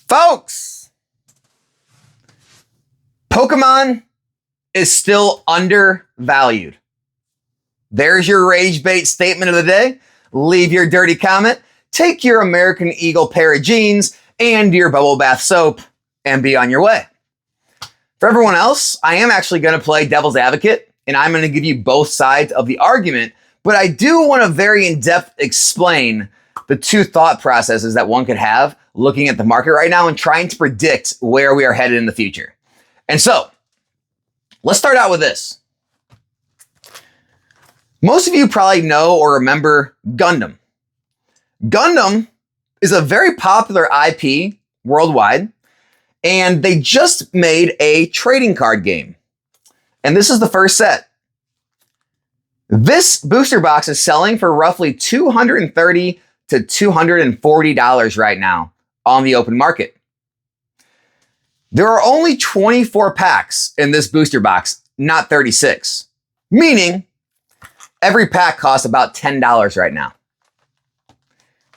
Folks, Pokemon is still undervalued. There's your rage bait statement of the day. Leave your dirty comment, take your American Eagle pair of jeans and your bubble bath soap and be on your way. For everyone else, I am actually going to play devil's advocate and I'm going to give you both sides of the argument, but I do want to very in-depth explain the two thought processes that one could have looking at the market right now and trying to predict where we are headed in the future. And so, let's start out with this. Most of you probably know or remember Gundam. Gundam is a very popular IP worldwide, and they just made a trading card game. And this is the first set. This booster box is selling for roughly $230 to $240 right now on the open market. There are only 24 packs in this booster box, not 36, meaning every pack costs about $10 right now.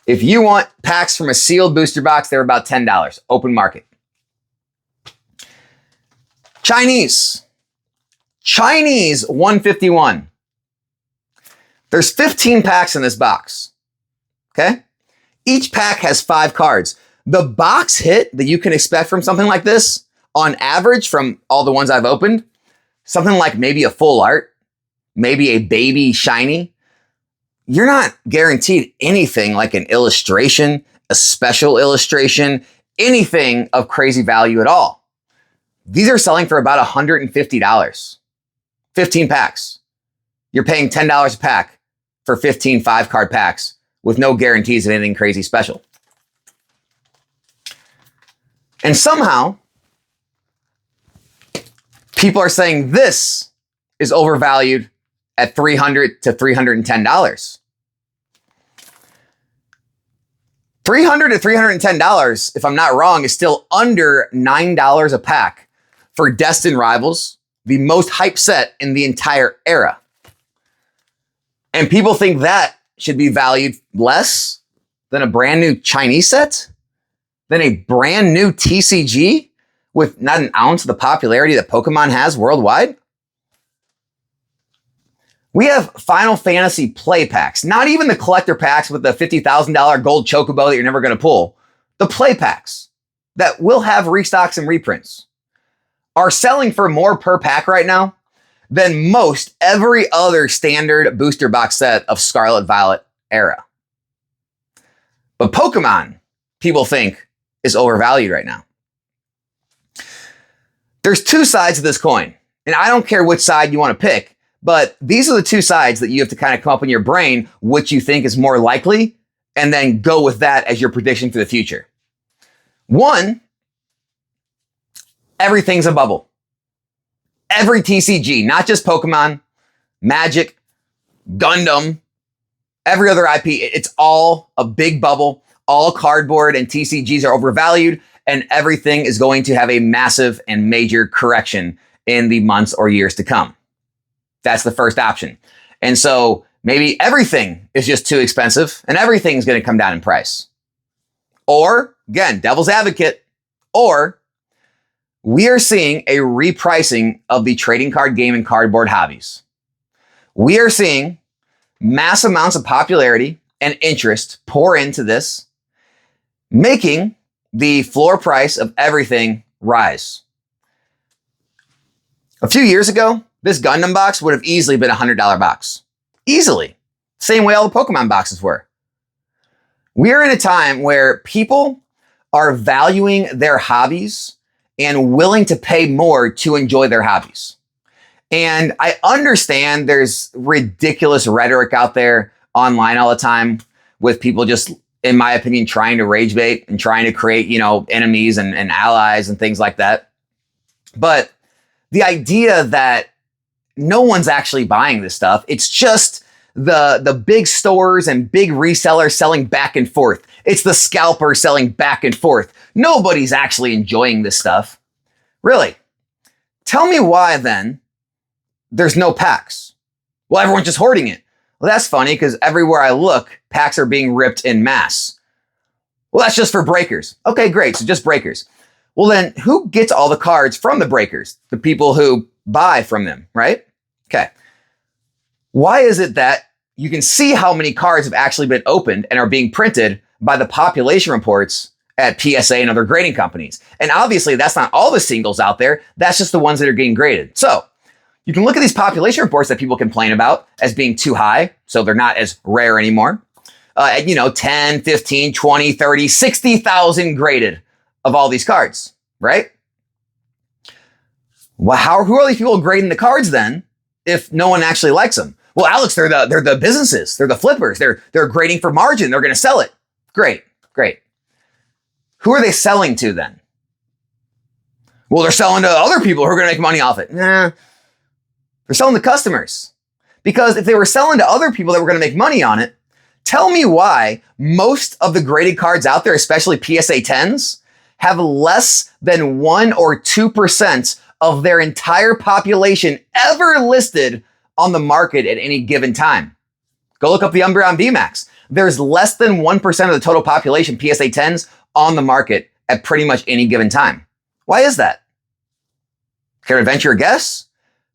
If you want packs from a sealed booster box, they're about $10, open market. Chinese 151. There's 15 packs in this box. Okay? Each pack has 5 cards. The box hit that you can expect from something like this, on average, from all the ones I've opened, something like maybe a full art, maybe a baby shiny. You're not guaranteed anything like an illustration, a special illustration, anything of crazy value at all. These are selling for about $150. 15 packs. You're paying $10 a pack for 15 5-card packs with no guarantees of anything crazy special. And somehow, people are saying this is overvalued at $300 to $310. $300 to $310, if I'm not wrong, is still under $9 a pack for Destined Rivals, the most hyped set in the entire era. And people think that should be valued less than a brand new Chinese set, than a brand new TCG with not an ounce of the popularity that Pokemon has worldwide. We have Final Fantasy play packs, not even the collector packs with the $50,000 gold chocobo that you're never going to pull. The play packs that will have restocks and reprints are selling for more per pack right now than most every other standard booster box set of Scarlet Violet era. But Pokemon, people think, is overvalued right now. There's two sides of this coin, and I don't care which side you want to pick, but these are the two sides that you have to kind of come up in your brain, which you think is more likely, and then go with that as your prediction for the future. One, everything's a bubble. Every TCG, not just Pokemon, Magic, Gundam, every other IP, it's all a big bubble. All cardboard and TCGs are overvalued, and everything is going to have a massive and major correction in the months or years to come. That's the first option. And so maybe everything is just too expensive and everything's going to come down in price. Or, again, devil's advocate, or we are seeing a repricing of the trading card game and cardboard hobbies. We are seeing mass amounts of popularity and interest pour into this, making the floor price of everything rise. A few years ago, this Gundam box would have easily been a $100 box. Easily. Same way all the Pokemon boxes were. We are in a time where people are valuing their hobbies and willing to pay more to enjoy their hobbies. And I understand there's ridiculous rhetoric out there online all the time with people just, in my opinion, trying to rage bait and trying to create, enemies and allies and things like that. But the idea that no one's actually buying this stuff, it's just the big stores and big resellers selling back and forth. It's the scalper selling back and forth. Nobody's actually enjoying this stuff. Really? Tell me why then there's no packs. Well, everyone's just hoarding it. Well, that's funny because everywhere I look, packs are being ripped en masse. Well, that's just for breakers. Okay, great. So just breakers. Well, then who gets all the cards from the breakers? The people who buy from them, right? Okay. Why is it that you can see how many cards have actually been opened and are being printed by the population reports at PSA and other grading companies? And obviously that's not all the singles out there. That's just the ones that are getting graded. So you can look at these population reports that people complain about as being too high. So they're not as rare anymore. 10, 15, 20, 30, 60,000 graded of all these cards, right? Well, who are these people grading the cards then if no one actually likes them? Well, Alex, they're the businesses. They're the flippers. They're grading for margin. They're going to sell it. Great. Who are they selling to then? Well, they're selling to other people who are going to make money off it. Nah, they're selling to customers. Because if they were selling to other people that were going to make money on it, tell me why most of the graded cards out there, especially PSA 10s, have less than 1 or 2% of their entire population ever listed on the market at any given time. Go look up the Umbreon VMAX. There's less than 1% of the total population PSA 10s on the market at pretty much any given time. Why is that? Care to venture a guess?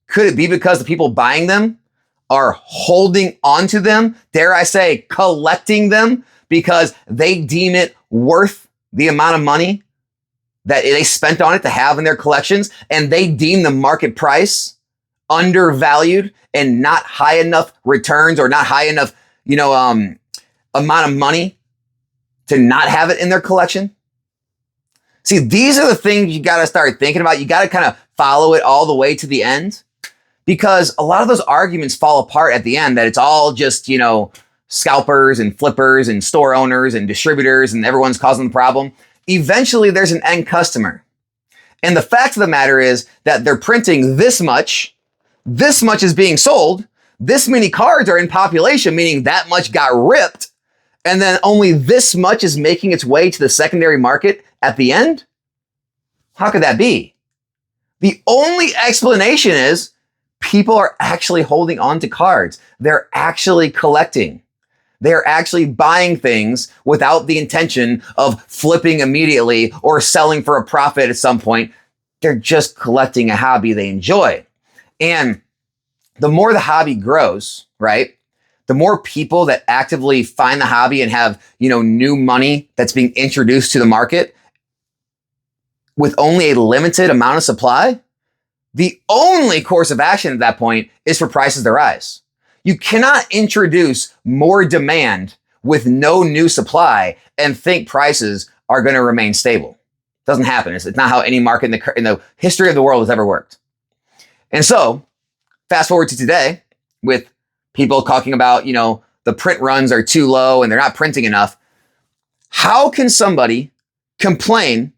Could it be because the people buying them are holding onto them, dare I say, collecting them because they deem it worth the amount of money that they spent on it to have in their collections, and they deem the market price undervalued and not high enough returns or not high enough, amount of money to not have it in their collection? See, these are the things you got to start thinking about. You got to kind of follow it all the way to the end, because a lot of those arguments fall apart at the end that it's all just, scalpers and flippers and store owners and distributors and everyone's causing the problem. Eventually, there's an end customer. And the fact of the matter is that they're printing this much is being sold, this many cards are in population, meaning that much got ripped, and then only this much is making its way to the secondary market at the end? How could that be? The only explanation is people are actually holding on to cards. They're actually collecting. They're actually buying things without the intention of flipping immediately or selling for a profit at some point. They're just collecting a hobby they enjoy. And the more the hobby grows, right, the more people that actively find the hobby and have, new money that's being introduced to the market with only a limited amount of supply, the only course of action at that point is for prices to rise. You cannot introduce more demand with no new supply and think prices are going to remain stable. It doesn't happen. It's not how any market in the history of the world has ever worked. And so, fast forward to today with people talking about, the print runs are too low and they're not printing enough. How can somebody complain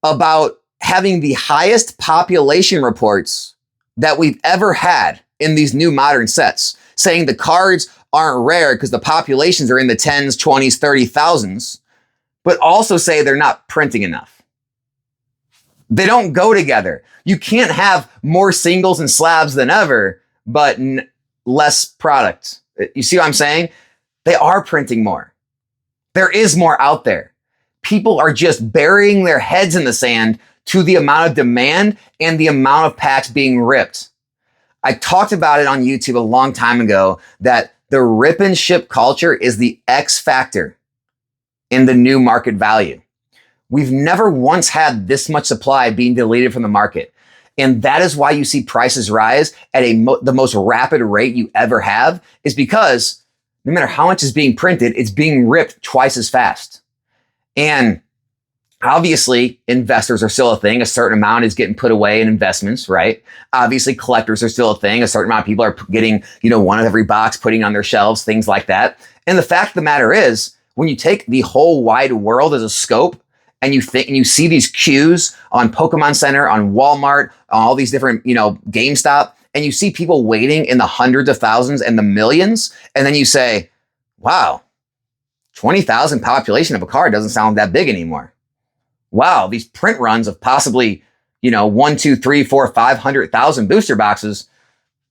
about having the highest population reports that we've ever had in these new modern sets, saying the cards aren't rare because the populations are in the 10s, 20s, 30,000s, but also say they're not printing enough? They don't go together. You can't have more singles and slabs than ever, but less product. You see what I'm saying? They are printing more. There is more out there. People are just burying their heads in the sand to the amount of demand and the amount of packs being ripped. I talked about it on YouTube a long time ago that the rip and ship culture is the X factor in the new market value. We've never once had this much supply being deleted from the market. And that is why you see prices rise at the most rapid rate you ever have, is because no matter how much is being printed, it's being ripped twice as fast. And obviously, investors are still a thing. A certain amount is getting put away in investments, right? Obviously, collectors are still a thing. A certain amount of people are getting, one of every box, putting on their shelves, things like that. And the fact of the matter is, when you take the whole wide world as a scope, and you see these queues on Pokemon Center, on Walmart, on all these different, GameStop, and you see people waiting in the hundreds of thousands and the millions, and then you say, wow, 20,000 population of a card doesn't sound that big anymore. Wow, these print runs of possibly, 1, 2, 3, 4, 500,000 booster boxes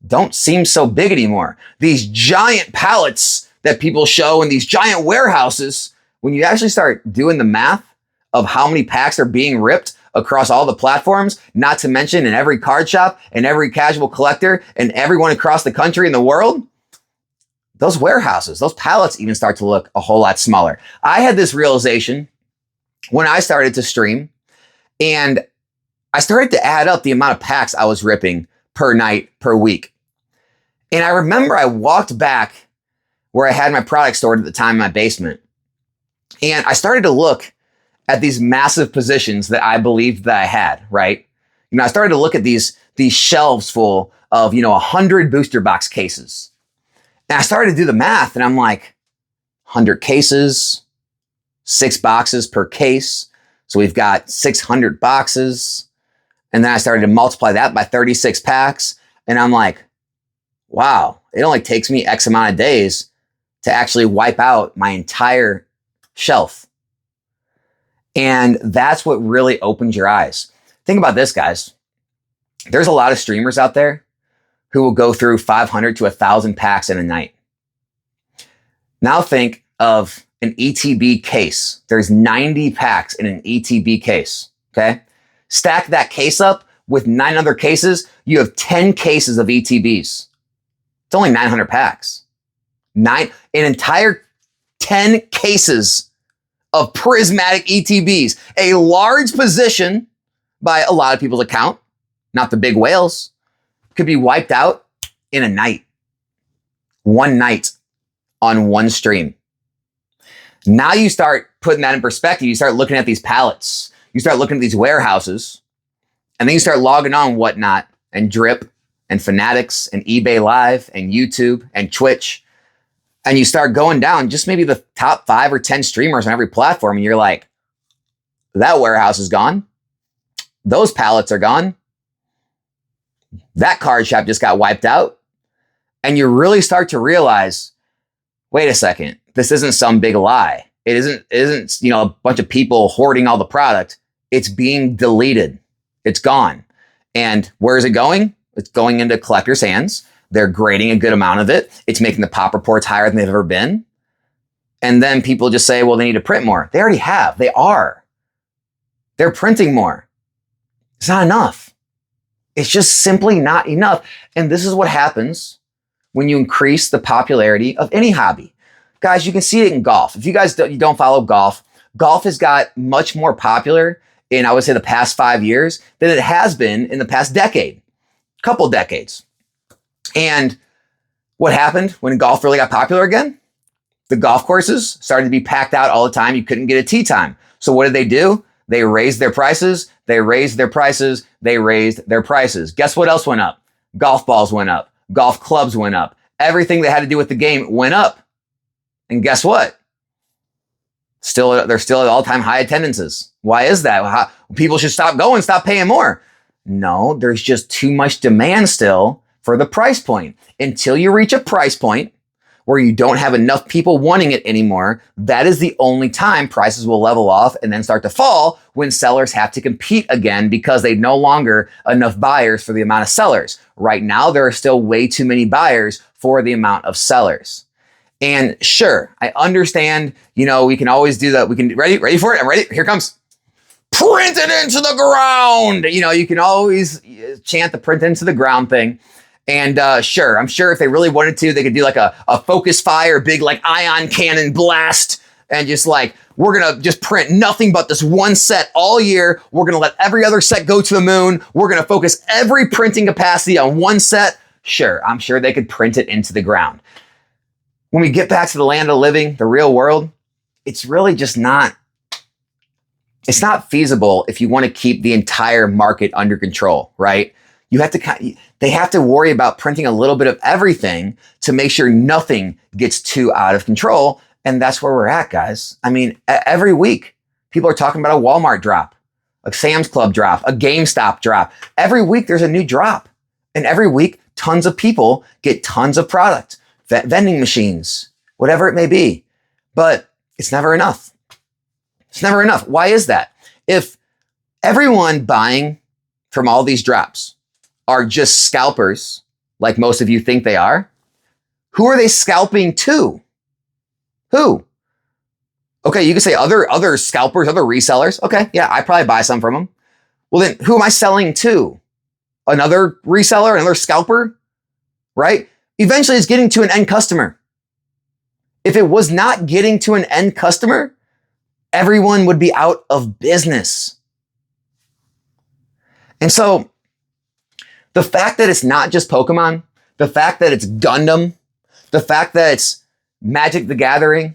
don't seem so big anymore. These giant pallets that people show in these giant warehouses when you actually start doing the math of how many packs are being ripped across all the platforms, not to mention in every card shop and every casual collector and everyone across the country and the world, those warehouses, those pallets even start to look a whole lot smaller. I had this realization when I started to stream, and I started to add up the amount of packs I was ripping per night, per week. And I remember I walked back where I had my product stored at the time in my basement, and I started to look at these massive positions that I believed that I had, right? I started to look at these shelves full of, 100 booster box cases. And I started to do the math, and I'm like, 100 cases, 6 boxes per case. So we've got 600 boxes. And then I started to multiply that by 36 packs. And I'm like, wow, it only takes me X amount of days to actually wipe out my entire shelf. And that's what really opens your eyes. Think about this, guys. There's a lot of streamers out there who will go through 500 to 1,000 packs in a night. Now think of an ETB case. There's 90 packs in an ETB case, okay? Stack that case up with 9 other cases, you have 10 cases of ETBs. It's only 900 packs. An entire 10 cases of prismatic ETBs, a large position by a lot of people's account, not the big whales, could be wiped out in a night. One night on one stream. Now you start putting that in perspective. You start looking at these pallets. You start looking at these warehouses. And then you start logging on Whatnot and Drip and Fanatics and eBay Live and YouTube and Twitch. And you start going down just maybe the top 5 or 10 streamers on every platform. And you're like, that warehouse is gone. Those pallets are gone. That card shop just got wiped out. And you really start to realize, wait a second, this isn't some big lie. It isn't a bunch of people hoarding all the product. It's being deleted. It's gone. And where is it going? It's going into collectors' hands. They're grading a good amount of it. It's making the pop reports higher than they've ever been. And then people just say, well, they need to print more. They already have. They are. They're printing more. It's not enough. It's just simply not enough. And this is what happens when you increase the popularity of any hobby. Guys, you can see it in golf. If you guys don't follow golf, golf has got much more popular in, I would say, the past 5 years than it has been in the past decade, couple decades. And what happened when golf really got popular again? The golf courses started to be packed out all the time. You couldn't get a tee time. So what did they do? They raised their prices. They raised their prices. They raised their prices. Guess what else went up? Golf balls went up. Golf clubs went up. Everything that had to do with the game went up. And guess what? They're still at all-time high attendances. Why is that? People should stop going, stop paying more. No, there's just too much demand still for the price point. Until you reach a price point where you don't have enough people wanting it anymore, that is the only time prices will level off and then start to fall, when sellers have to compete again because they no longer enough buyers for the amount of sellers. Right now, there are still way too many buyers for the amount of sellers. And sure, I understand, we can always do that. We can, ready for it? I'm ready. Here it comes. Print it into the ground. You can always chant the print into the ground thing. And sure, I'm sure if they really wanted to, they could do like a focus fire, big like ion cannon blast. And just like, we're going to just print nothing but this one set all year. We're going to let every other set go to the moon. We're going to focus every printing capacity on one set. Sure, I'm sure they could print it into the ground. When we get back to the land of living, the real world, it's really just not feasible if you want to keep the entire market under control, right? They have to worry about printing a little bit of everything to make sure nothing gets too out of control. And that's where we're at, guys. I mean, every week, people are talking about a Walmart drop, a Sam's Club drop, a GameStop drop. Every week, there's a new drop. And every week, tons of people get tons of product. Vending machines, whatever it may be. But it's never enough. It's never enough. Why is that? If everyone buying from all these drops are just scalpers, like most of you think they are, who are they scalping to? Who? Okay, you can say other scalpers, other resellers. Okay, yeah, I probably buy some from them. Well, then who am I selling to? Another reseller, another scalper, right? Eventually it's getting to an end customer. If it was not getting to an end customer, everyone would be out of business. And so the fact that it's not just Pokemon, the fact that it's Gundam, the fact that it's Magic the Gathering,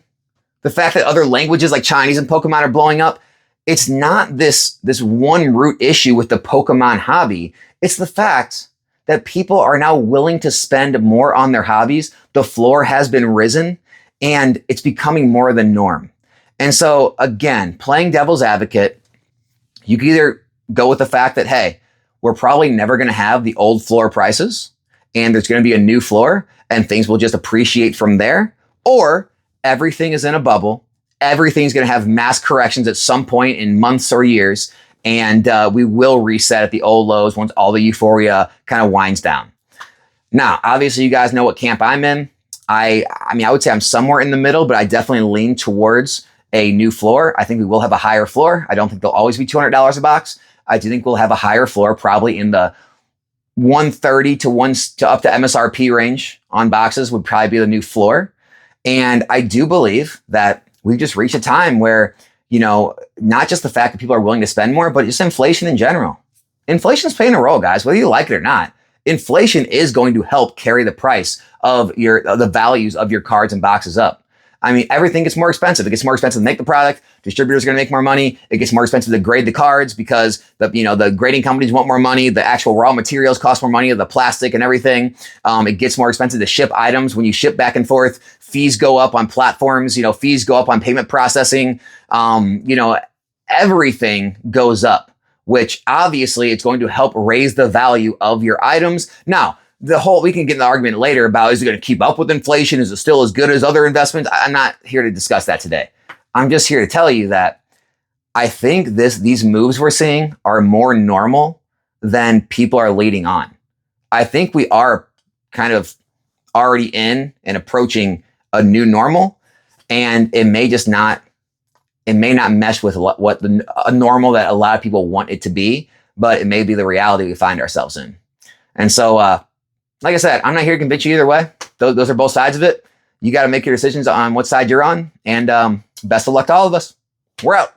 the fact that other languages like Chinese and Pokemon are blowing up, it's not this one root issue with the Pokemon hobby. It's the fact that people are now willing to spend more on their hobbies. The floor has been risen and it's becoming more the norm. And so again, playing devil's advocate, you can either go with the fact that, hey, we're probably never going to have the old floor prices and there's going to be a new floor and things will just appreciate from there, or everything is in a bubble. Everything's going to have mass corrections at some point in months or years. And we will reset at the old lows once all the euphoria kind of winds down. Now, obviously, you guys know what camp I'm in. I mean, I would say I'm somewhere in the middle, but I definitely lean towards a new floor. I think we will have a higher floor. I don't think they'll always be $200 a box. I do think we'll have a higher floor, probably in the 130 to up to MSRP range on boxes would probably be the new floor. And I do believe that we've just reached a time where, you know, not just the fact that people are willing to spend more, but just inflation in general. Inflation's playing a role, guys, whether you like it or not. Inflation is going to help carry the price of the values of your cards and boxes up. I mean, everything gets more expensive. It gets more expensive to make the product. Distributors are going to make more money. It gets more expensive to grade the cards because the grading companies want more money. The actual raw materials cost more money, the plastic and everything. It gets more expensive to ship items. When you ship back and forth, fees go up on platforms. Fees go up on payment processing. Everything goes up, which obviously it's going to help raise the value of your items. Now, we can get in the argument later about, is it going to keep up with inflation? Is it still as good as other investments? I'm not here to discuss that today. I'm just here to tell you that I think these moves we're seeing are more normal than people are leading on. I think we are kind of already in and approaching a new normal, and it may not mesh with what a normal that a lot of people want it to be, but it may be the reality we find ourselves in. And so, like I said, I'm not here to convince you either way. Those are both sides of it. You got to make your decisions on what side you're on. And best of luck to all of us. We're out.